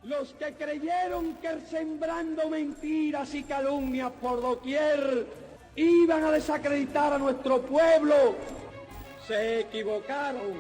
Los que creyeron que sembrando mentiras y calumnias por doquier iban a desacreditar a nuestro pueblo, se equivocaron.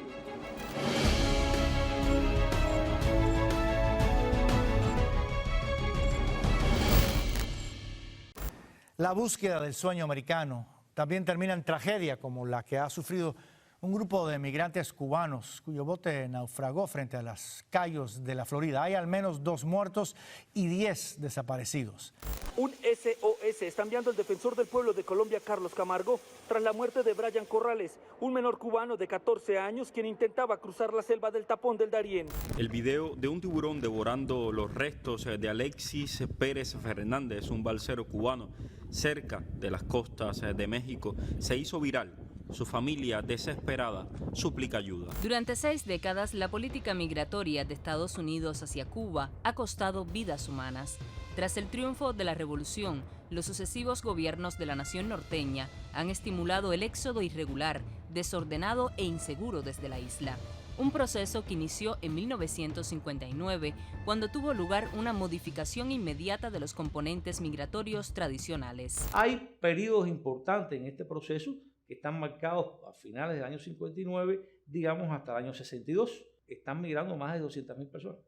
La búsqueda del sueño americano también termina en tragedia como la que ha sufrido un grupo de migrantes cubanos cuyo bote naufragó frente a los cayos de la Florida. Hay al menos 2 muertos y 10 desaparecidos. Un SOS está enviando el defensor del pueblo de Colombia, Carlos Camargo, tras la muerte de Brian Corrales, un menor cubano de 14 años quien intentaba cruzar la selva del Tapón del Darién. El video de un tiburón devorando los restos de Alexis Pérez Fernández, un balsero cubano, cerca de las costas de México, se hizo viral. Su familia, desesperada, suplica ayuda. Durante 6 décadas, la política migratoria de Estados Unidos hacia Cuba ha costado vidas humanas. Tras el triunfo de la revolución, los sucesivos gobiernos de la nación norteña han estimulado el éxodo irregular, desordenado e inseguro desde la isla. Un proceso que inició en 1959, cuando tuvo lugar una modificación inmediata de los componentes migratorios tradicionales. Hay periodos importantes en este proceso que están marcados a finales del año 59, digamos hasta el año 62. Están migrando más de 200.000 personas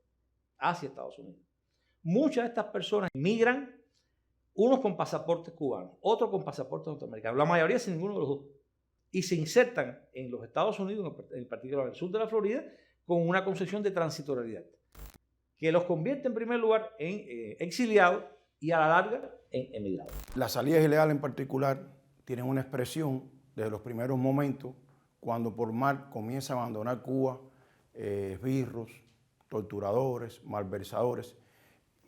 hacia Estados Unidos. Muchas de estas personas migran, unos con pasaportes cubanos, otros con pasaportes norteamericanos, la mayoría sin ninguno de los dos, y se insertan en los Estados Unidos, en particular en el sur de la Florida, con una concepción de transitoriedad, que los convierte en primer lugar en exiliados y a la larga en emigrados. Las salidas ilegales en particular tienen una expresión desde los primeros momentos, cuando por mar comienza a abandonar Cuba esbirros, torturadores, malversadores.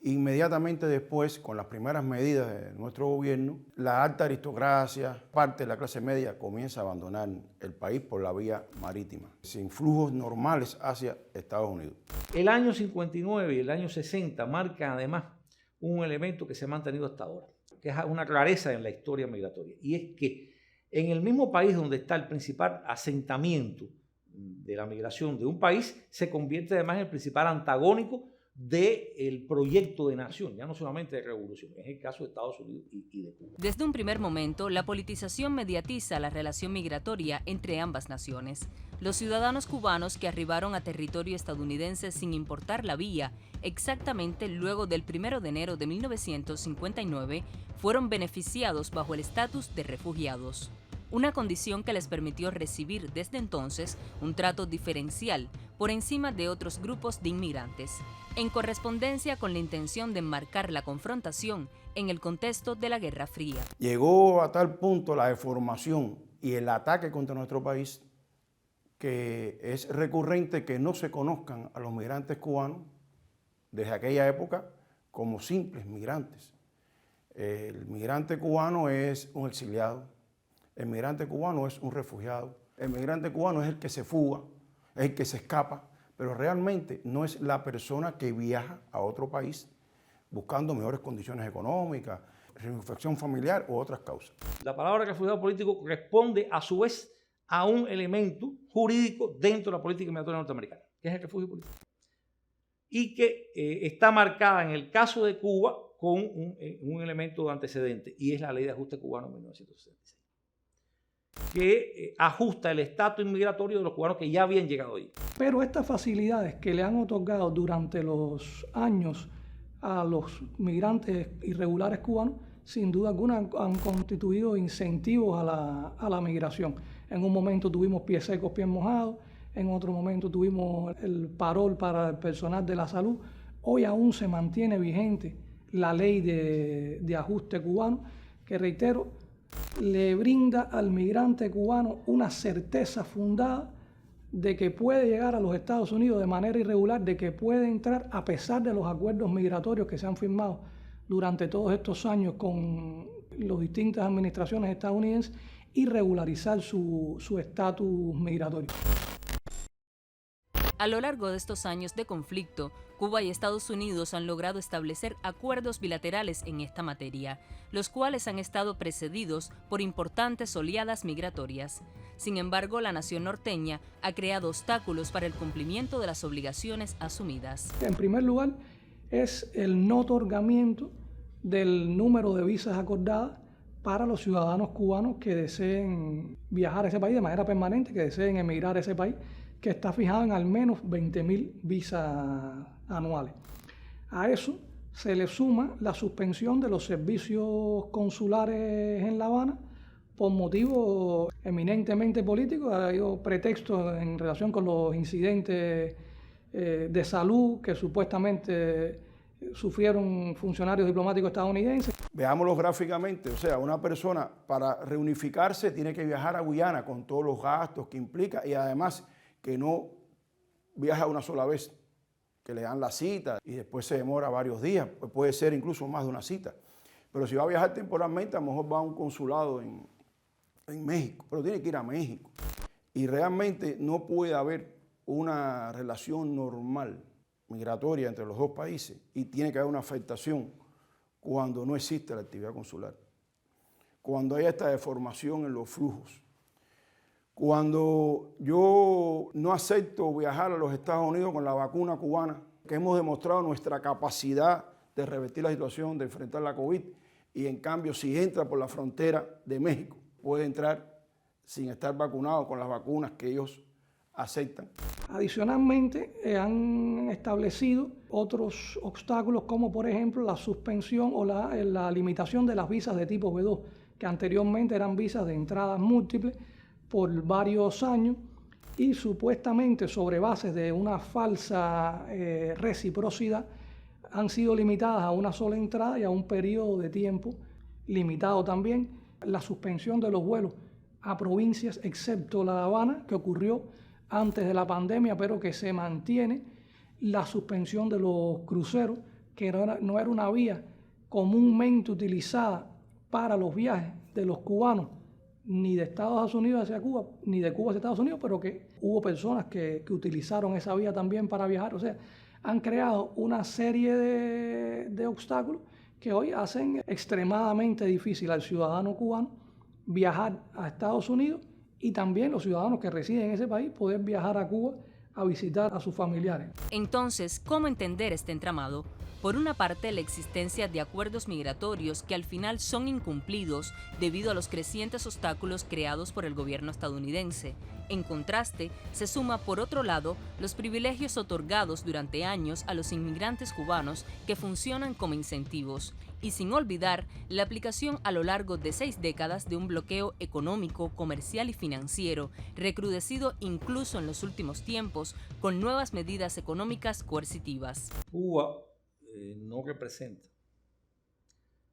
Inmediatamente después, con las primeras medidas de nuestro gobierno, la alta aristocracia, parte de la clase media, comienza a abandonar el país por la vía marítima, sin flujos normales hacia Estados Unidos. El año 59 y el año 60 marcan además un elemento que se ha mantenido hasta ahora, que es una rareza en la historia migratoria, y es que en el mismo país donde está el principal asentamiento de la migración de un país, se convierte además en el principal antagónico del proyecto de nación, ya no solamente de revolución, es el caso de Estados Unidos y de Cuba. Desde un primer momento, la politización mediatiza la relación migratoria entre ambas naciones. Los ciudadanos cubanos que arribaron a territorio estadounidense sin importar la vía, exactamente luego del 1 de enero de 1959, fueron beneficiados bajo el estatus de refugiados. Una condición que les permitió recibir desde entonces un trato diferencial por encima de otros grupos de inmigrantes, en correspondencia con la intención de enmarcar la confrontación en el contexto de la Guerra Fría. Llegó a tal punto la deformación y el ataque contra nuestro país que es recurrente que no se conozcan a los migrantes cubanos desde aquella época como simples migrantes. El migrante cubano es un exiliado, el migrante cubano es un refugiado, el migrante cubano es el que se fuga, es el que se escapa, pero realmente no es la persona que viaja a otro país buscando mejores condiciones económicas, reunificación familiar u otras causas. La palabra refugiado político corresponde a su vez a un elemento jurídico dentro de la política migratoria norteamericana, que es el refugio político, y que está marcada en el caso de Cuba con un elemento de antecedente, y es la Ley de Ajuste Cubano de 1966. Que ajusta el estatus inmigratorio de los cubanos que ya habían llegado ahí. Pero estas facilidades que le han otorgado durante los años a los migrantes irregulares cubanos, sin duda alguna han constituido incentivos a la migración. En un momento tuvimos pies secos, pies mojados, en otro momento tuvimos el parol para el personal de la salud. Hoy aún se mantiene vigente la ley de ajuste cubano, que reitero, le brinda al migrante cubano una certeza fundada de que puede llegar a los Estados Unidos de manera irregular, de que puede entrar a pesar de los acuerdos migratorios que se han firmado durante todos estos años con las distintas administraciones estadounidenses y regularizar su estatus migratorio. A lo largo de estos años de conflicto, Cuba y Estados Unidos han logrado establecer acuerdos bilaterales en esta materia, los cuales han estado precedidos por importantes oleadas migratorias. Sin embargo, la nación norteña ha creado obstáculos para el cumplimiento de las obligaciones asumidas. En primer lugar, es el no otorgamiento del número de visas acordadas para los ciudadanos cubanos que deseen viajar a ese país de manera permanente, que deseen emigrar a ese país, que está fijado en al menos 20.000 visas anuales. A eso se le suma la suspensión de los servicios consulares en La Habana por motivos eminentemente políticos. Ha habido pretextos en relación con los incidentes de salud que supuestamente sufrieron funcionarios diplomáticos estadounidenses. Veámoslo gráficamente, o sea, una persona para reunificarse tiene que viajar a Guyana con todos los gastos que implica y además que no viaja una sola vez, que le dan la cita y después se demora varios días, pues puede ser incluso más de una cita. Pero si va a viajar temporalmente, a lo mejor va a un consulado en México, pero tiene que ir a México. Y realmente no puede haber una relación normal migratoria entre los dos países y tiene que haber una afectación cuando no existe la actividad consular, cuando hay esta deformación en los flujos. Cuando yo no acepto viajar a los Estados Unidos con la vacuna cubana, que hemos demostrado nuestra capacidad de revertir la situación, de enfrentar la COVID, y en cambio si entra por la frontera de México, puede entrar sin estar vacunado con las vacunas que ellos aceptan. Adicionalmente, han establecido otros obstáculos como por ejemplo la suspensión o la limitación de las visas de tipo B2, que anteriormente eran visas de entradas múltiples por varios años y supuestamente sobre bases de una falsa reciprocidad han sido limitadas a una sola entrada y a un periodo de tiempo limitado también. La suspensión de los vuelos a provincias excepto La Habana, que ocurrió antes de la pandemia, pero que se mantiene. La suspensión de los cruceros, que no era una vía comúnmente utilizada para los viajes de los cubanos, ni de Estados Unidos hacia Cuba, ni de Cuba hacia Estados Unidos, pero que hubo personas que utilizaron esa vía también para viajar. O sea, han creado una serie de obstáculos que hoy hacen extremadamente difícil al ciudadano cubano viajar a Estados Unidos y también los ciudadanos que residen en ese país poder viajar a Cuba a visitar a sus familiares. Entonces, ¿cómo entender este entramado? Por una parte, la existencia de acuerdos migratorios que al final son incumplidos debido a los crecientes obstáculos creados por el gobierno estadounidense. En contraste, se suma por otro lado los privilegios otorgados durante años a los inmigrantes cubanos que funcionan como incentivos. Y sin olvidar la aplicación a lo largo de 6 décadas de un bloqueo económico, comercial y financiero, recrudecido incluso en los últimos tiempos con nuevas medidas económicas coercitivas. Cuba no representa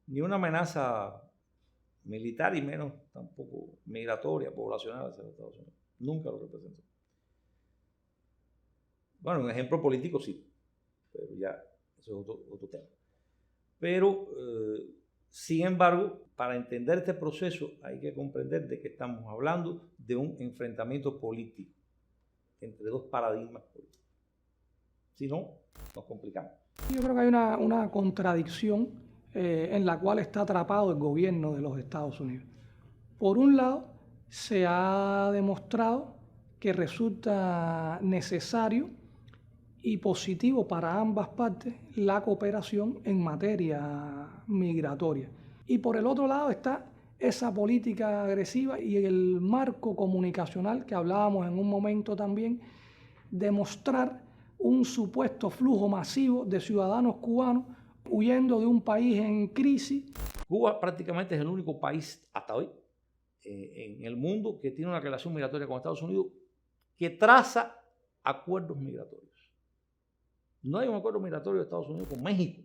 ni una amenaza militar y menos tampoco migratoria, poblacional hacia los Estados Unidos. Nunca lo representó. Bueno, un ejemplo político sí, pero ya eso es otro tema. Pero, sin embargo, para entender este proceso hay que comprender de que estamos hablando de un enfrentamiento político entre dos paradigmas políticos. Si no, nos complicamos. Yo creo que hay una contradicción en la cual está atrapado el gobierno de los Estados Unidos. Por un lado, se ha demostrado que resulta necesario y positivo para ambas partes la cooperación en materia migratoria. Y por el otro lado está esa política agresiva y el marco comunicacional que hablábamos en un momento también, demostrar un supuesto flujo masivo de ciudadanos cubanos huyendo de un país en crisis. Cuba prácticamente es el único país hasta hoy en el mundo que tiene una relación migratoria con Estados Unidos que traza acuerdos migratorios. No hay un acuerdo migratorio de Estados Unidos con México,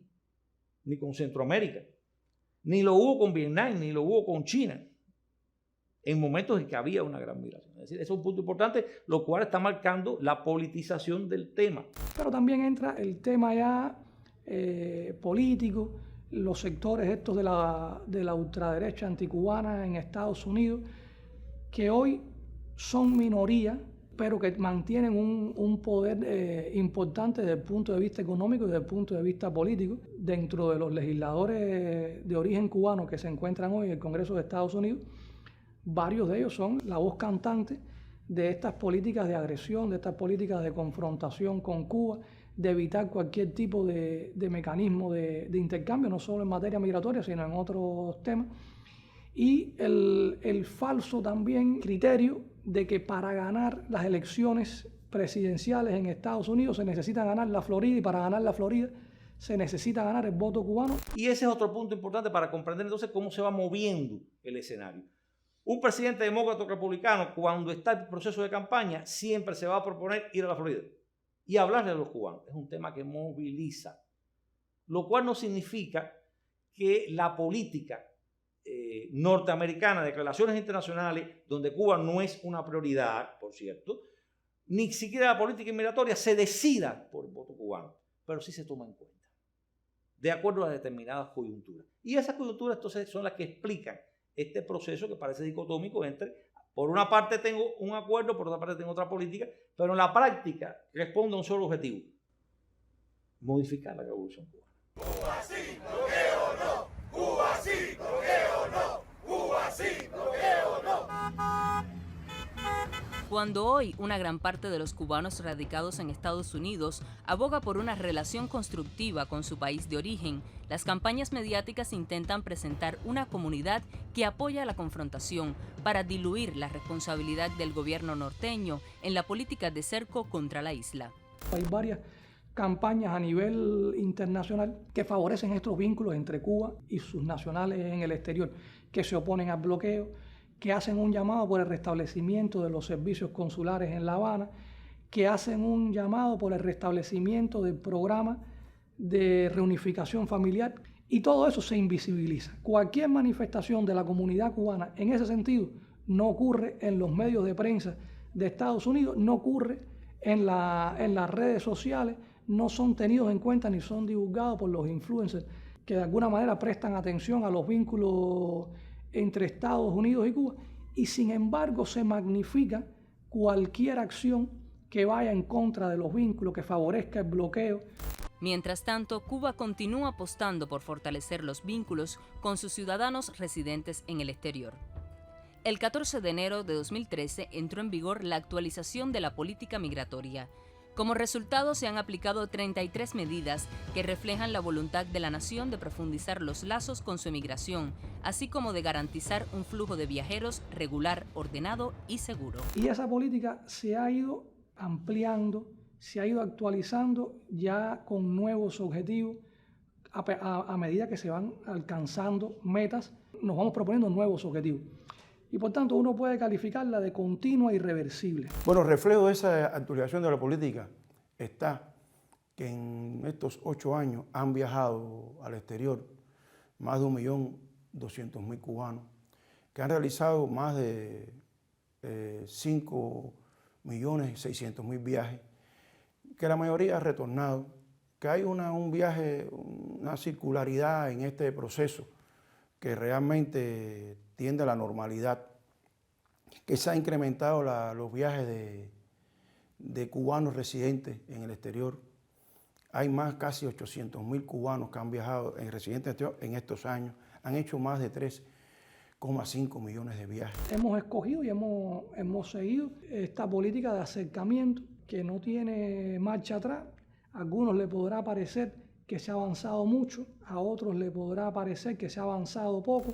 ni con Centroamérica, ni lo hubo con Vietnam, ni lo hubo con China, en momentos en que había una gran migración. Es decir, eso es un punto importante, lo cual está marcando la politización del tema. Pero también entra el tema ya político, los sectores estos de la ultraderecha anticubana en Estados Unidos, que hoy son minoría, pero que mantienen un poder importante desde el punto de vista económico y desde el punto de vista político. Dentro de los legisladores de origen cubano que se encuentran hoy en el Congreso de Estados Unidos, varios de ellos son la voz cantante de estas políticas de agresión, de estas políticas de confrontación con Cuba, de evitar cualquier tipo de mecanismo de intercambio, no solo en materia migratoria, sino en otros temas. Y el falso también criterio de que para ganar las elecciones presidenciales en Estados Unidos se necesita ganar la Florida, y para ganar la Florida se necesita ganar el voto cubano. Y ese es otro punto importante para comprender entonces cómo se va moviendo el escenario. Un presidente demócrata o republicano, cuando está en proceso de campaña, siempre se va a proponer ir a la Florida y hablarle a los cubanos. Es un tema que moviliza, lo cual no significa que la política norteamericana de relaciones internacionales, donde Cuba no es una prioridad, por cierto, ni siquiera la política inmigratoria se decida por el voto cubano, pero sí se toma en cuenta, de acuerdo a determinadas coyunturas. Y esas coyunturas entonces son las que explican este proceso que parece dicotómico entre, por una parte tengo un acuerdo, por otra parte tengo otra política, pero en la práctica responde a un solo objetivo: modificar la revolución cubana. Cuba sí, bloqueo no. Cuba sí, bloqueo no. Cuba sí, bloqueo no. Cuando hoy una gran parte de los cubanos radicados en Estados Unidos aboga por una relación constructiva con su país de origen, las campañas mediáticas intentan presentar una comunidad que apoya la confrontación para diluir la responsabilidad del gobierno norteño en la política de cerco contra la isla. Hay varias campañas a nivel internacional que favorecen estos vínculos entre Cuba y sus nacionales en el exterior, que se oponen al bloqueo, que hacen un llamado por el restablecimiento de los servicios consulares en La Habana, que hacen un llamado por el restablecimiento del programa de reunificación familiar, y todo eso se invisibiliza. Cualquier manifestación de la comunidad cubana en ese sentido no ocurre en los medios de prensa de Estados Unidos, no ocurre en las redes sociales, no son tenidos en cuenta ni son divulgados por los influencers que de alguna manera prestan atención a los vínculos entre Estados Unidos y Cuba, y sin embargo se magnifica cualquier acción que vaya en contra de los vínculos, que favorezca el bloqueo. Mientras tanto, Cuba continúa apostando por fortalecer los vínculos con sus ciudadanos residentes en el exterior. El 14 de enero de 2013 entró en vigor la actualización de la política migratoria. Como resultado, se han aplicado 33 medidas que reflejan la voluntad de la nación de profundizar los lazos con su emigración, así como de garantizar un flujo de viajeros regular, ordenado y seguro. Y esa política se ha ido ampliando, se ha ido actualizando ya con nuevos objetivos. A medida que se van alcanzando metas, nos vamos proponiendo nuevos objetivos. Y por tanto uno puede calificarla de continua y irreversible. Bueno, reflejo de esa actualización de la política está que en estos 8 años han viajado al exterior más de 1.200.000 cubanos, que han realizado más de 5.600.000 viajes, que la mayoría ha retornado, que hay un viaje, una circularidad en este proceso que realmente tiende a la normalidad, que se ha incrementado los viajes de cubanos residentes en el exterior. Hay casi 800.000 cubanos que han viajado en residentes en estos años, han hecho más de 3,5 millones de viajes. Hemos escogido y hemos seguido esta política de acercamiento que no tiene marcha atrás. A algunos les podrá parecer que se ha avanzado mucho, a otros les podrá parecer que se ha avanzado poco,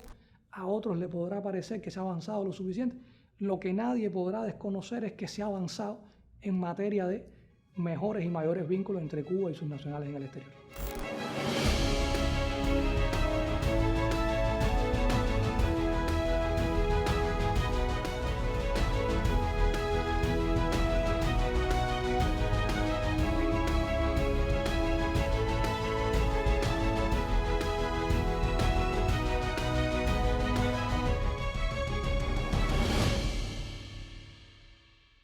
a otros les podrá parecer que se ha avanzado lo suficiente. Lo que nadie podrá desconocer es que se ha avanzado en materia de mejores y mayores vínculos entre Cuba y sus nacionales en el exterior.